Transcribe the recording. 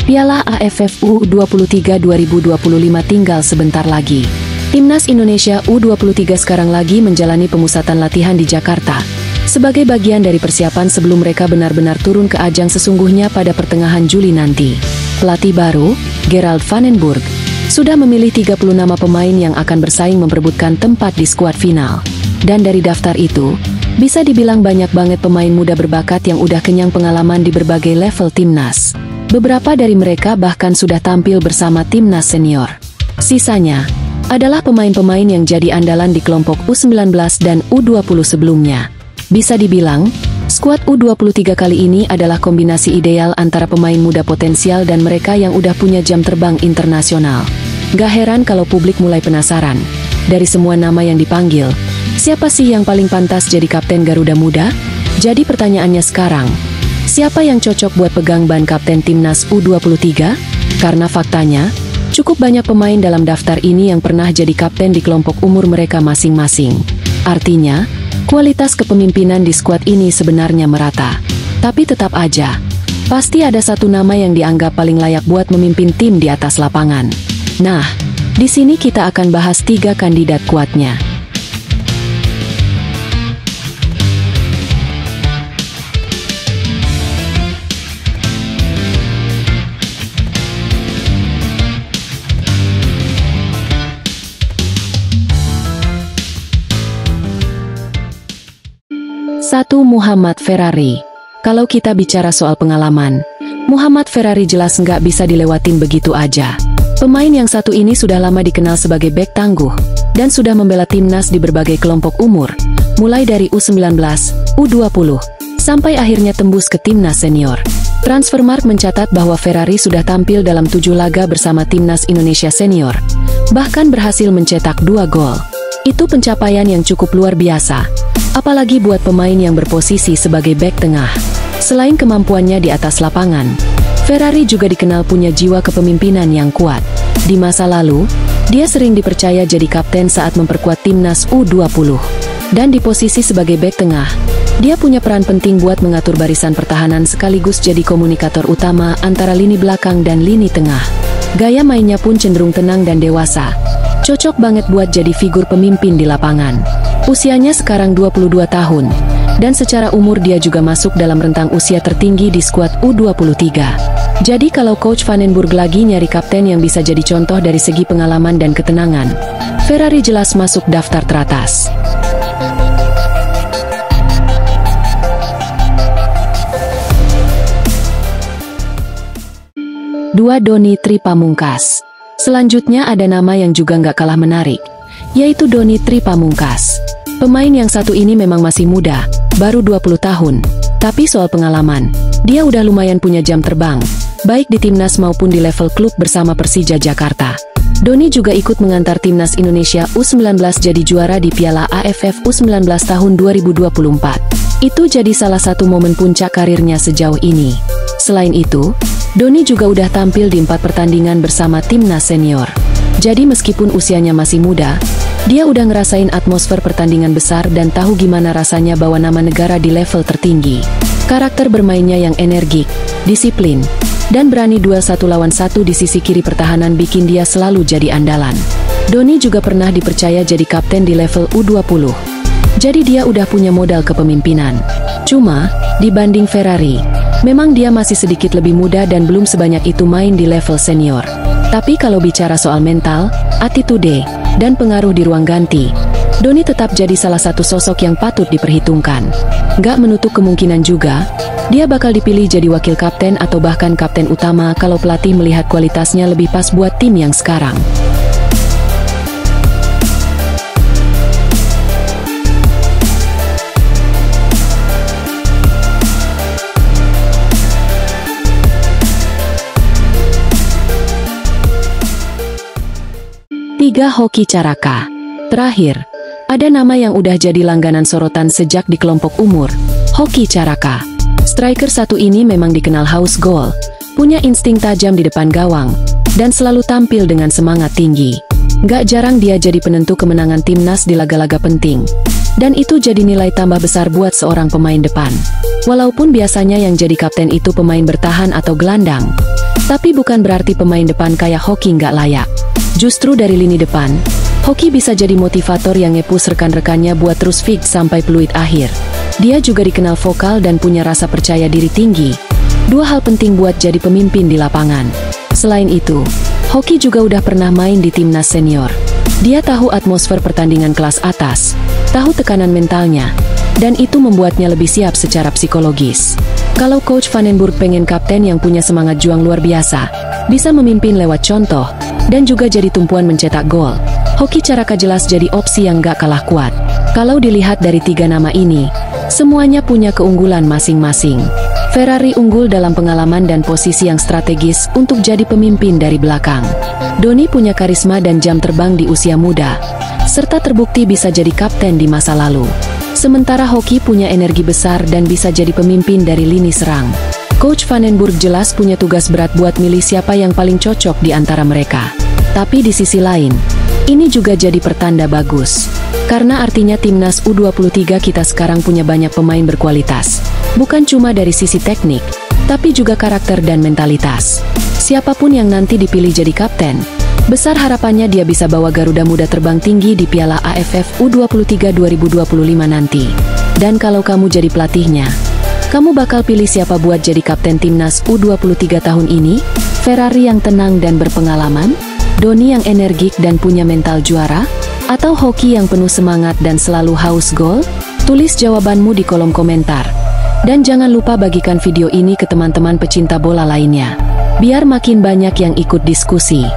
Piala AFF U23 2025 tinggal sebentar lagi. Timnas Indonesia U23 sekarang lagi menjalani pemusatan latihan di Jakarta, sebagai bagian dari persiapan sebelum mereka benar-benar turun ke ajang sesungguhnya pada pertengahan Juli nanti. Pelatih baru, Gerald van den Burg, sudah memilih 30 nama pemain yang akan bersaing memperebutkan tempat di skuad final. Dan dari daftar itu, bisa dibilang banyak banget pemain muda berbakat yang udah kenyang pengalaman di berbagai level timnas. Beberapa dari mereka bahkan sudah tampil bersama timnas senior. Sisanya adalah pemain-pemain yang jadi andalan di kelompok U19 dan U20 sebelumnya. Bisa dibilang, skuad U23 kali ini adalah kombinasi ideal antara pemain muda potensial dan mereka yang udah punya jam terbang internasional. Gak heran kalau publik mulai penasaran. Dari semua nama yang dipanggil, siapa sih yang paling pantas jadi kapten Garuda Muda? Jadi pertanyaannya sekarang, siapa yang cocok buat pegang ban kapten timnas U23? Karena faktanya, cukup banyak pemain dalam daftar ini yang pernah jadi kapten di kelompok umur mereka masing-masing. Artinya, kualitas kepemimpinan di skuad ini sebenarnya merata. Tapi tetap aja, pasti ada satu nama yang dianggap paling layak buat memimpin tim di atas lapangan. Nah, di sini kita akan bahas 3 kandidat kuatnya. Satu, Muhammad Ferrari. Kalau kita bicara soal pengalaman, Muhammad Ferrari jelas nggak bisa dilewatin begitu aja. Pemain yang satu ini sudah lama dikenal sebagai bek tangguh, dan sudah membela timnas di berbagai kelompok umur, mulai dari U19, U20, sampai akhirnya tembus ke timnas senior. Transfermarkt mencatat bahwa Ferrari sudah tampil dalam 7 laga bersama timnas Indonesia senior, bahkan berhasil mencetak 2 gol. Itu pencapaian yang cukup luar biasa, apalagi buat pemain yang berposisi sebagai bek tengah. Selain kemampuannya di atas lapangan, Ferrari juga dikenal punya jiwa kepemimpinan yang kuat. Di masa lalu, dia sering dipercaya jadi kapten saat memperkuat timnas U20. Dan di posisi sebagai bek tengah, dia punya peran penting buat mengatur barisan pertahanan sekaligus jadi komunikator utama antara lini belakang dan lini tengah. Gaya mainnya pun cenderung tenang dan dewasa. Cocok banget buat jadi figur pemimpin di lapangan. Usianya sekarang 22 tahun, dan secara umur dia juga masuk dalam rentang usia tertinggi di skuad U23. Jadi kalau Coach van den Burg lagi nyari kapten yang bisa jadi contoh dari segi pengalaman dan ketenangan, Ferrari jelas masuk daftar teratas. 2, Doni Tri Pamungkas. Selanjutnya ada nama yang juga nggak kalah menarik, yaitu Doni Tri Pamungkas. Pemain yang satu ini memang masih muda, baru 20 tahun. Tapi soal pengalaman, dia udah lumayan punya jam terbang, baik di timnas maupun di level klub bersama Persija Jakarta. Doni juga ikut mengantar timnas Indonesia U19 jadi juara di Piala AFF U19 tahun 2024. Itu jadi salah satu momen puncak karirnya sejauh ini. Selain itu, Doni juga udah tampil di 4 pertandingan bersama timnas senior. Jadi meskipun usianya masih muda, dia udah ngerasain atmosfer pertandingan besar dan tahu gimana rasanya bawa nama negara di level tertinggi. Karakter bermainnya yang energik, disiplin, dan berani 2-1 lawan 1 di sisi kiri pertahanan bikin dia selalu jadi andalan. Doni juga pernah dipercaya jadi kapten di level U20. Jadi dia udah punya modal kepemimpinan. Cuma, dibanding Ferrari, memang dia masih sedikit lebih muda dan belum sebanyak itu main di level senior. Tapi kalau bicara soal mental, attitude, dan pengaruh di ruang ganti, Doni tetap jadi salah satu sosok yang patut diperhitungkan. Gak menutup kemungkinan juga, dia bakal dipilih jadi wakil kapten atau bahkan kapten utama kalau pelatih melihat kualitasnya lebih pas buat tim yang sekarang. Tiga, Hoki Caraka. Terakhir, ada nama yang udah jadi langganan sorotan sejak di kelompok umur, Hoki Caraka. Striker satu ini memang dikenal haus gol, punya insting tajam di depan gawang, dan selalu tampil dengan semangat tinggi. Gak jarang dia jadi penentu kemenangan timnas di laga-laga penting. Dan itu jadi nilai tambah besar buat seorang pemain depan. Walaupun biasanya yang jadi kapten itu pemain bertahan atau gelandang. Tapi bukan berarti pemain depan kayak Hoki nggak layak. Justru dari lini depan, Hoki bisa jadi motivator yang nge-push rekan-rekannya buat terus fit sampai peluit akhir. Dia juga dikenal vokal dan punya rasa percaya diri tinggi. Dua hal penting buat jadi pemimpin di lapangan. Selain itu, Hoki juga udah pernah main di timnas senior. Dia tahu atmosfer pertandingan kelas atas, tahu tekanan mentalnya, dan itu membuatnya lebih siap secara psikologis. Kalau Coach Vandenburg pengen kapten yang punya semangat juang luar biasa, bisa memimpin lewat contoh, dan juga jadi tumpuan mencetak gol, Hoki Caraka jelas jadi opsi yang gak kalah kuat. Kalau dilihat dari tiga nama ini, semuanya punya keunggulan masing-masing. Ferrari unggul dalam pengalaman dan posisi yang strategis untuk jadi pemimpin dari belakang. Doni punya karisma dan jam terbang di usia muda, serta terbukti bisa jadi kapten di masa lalu. Sementara Hoki punya energi besar dan bisa jadi pemimpin dari lini serang. Coach Vandenburg jelas punya tugas berat buat milih siapa yang paling cocok di antara mereka. Tapi di sisi lain, ini juga jadi pertanda bagus. Karena artinya timnas U23 kita sekarang punya banyak pemain berkualitas. Bukan cuma dari sisi teknik, tapi juga karakter dan mentalitas. Siapapun yang nanti dipilih jadi kapten, besar harapannya dia bisa bawa Garuda Muda terbang tinggi di Piala AFF U23 2025 nanti. Dan kalau kamu jadi pelatihnya, kamu bakal pilih siapa buat jadi kapten timnas U23 tahun ini? Ferrari yang tenang dan berpengalaman? Doni yang energik dan punya mental juara? Atau Hoki yang penuh semangat dan selalu haus gol? Tulis jawabanmu di kolom komentar. Dan jangan lupa bagikan video ini ke teman-teman pecinta bola lainnya, biar makin banyak yang ikut diskusi.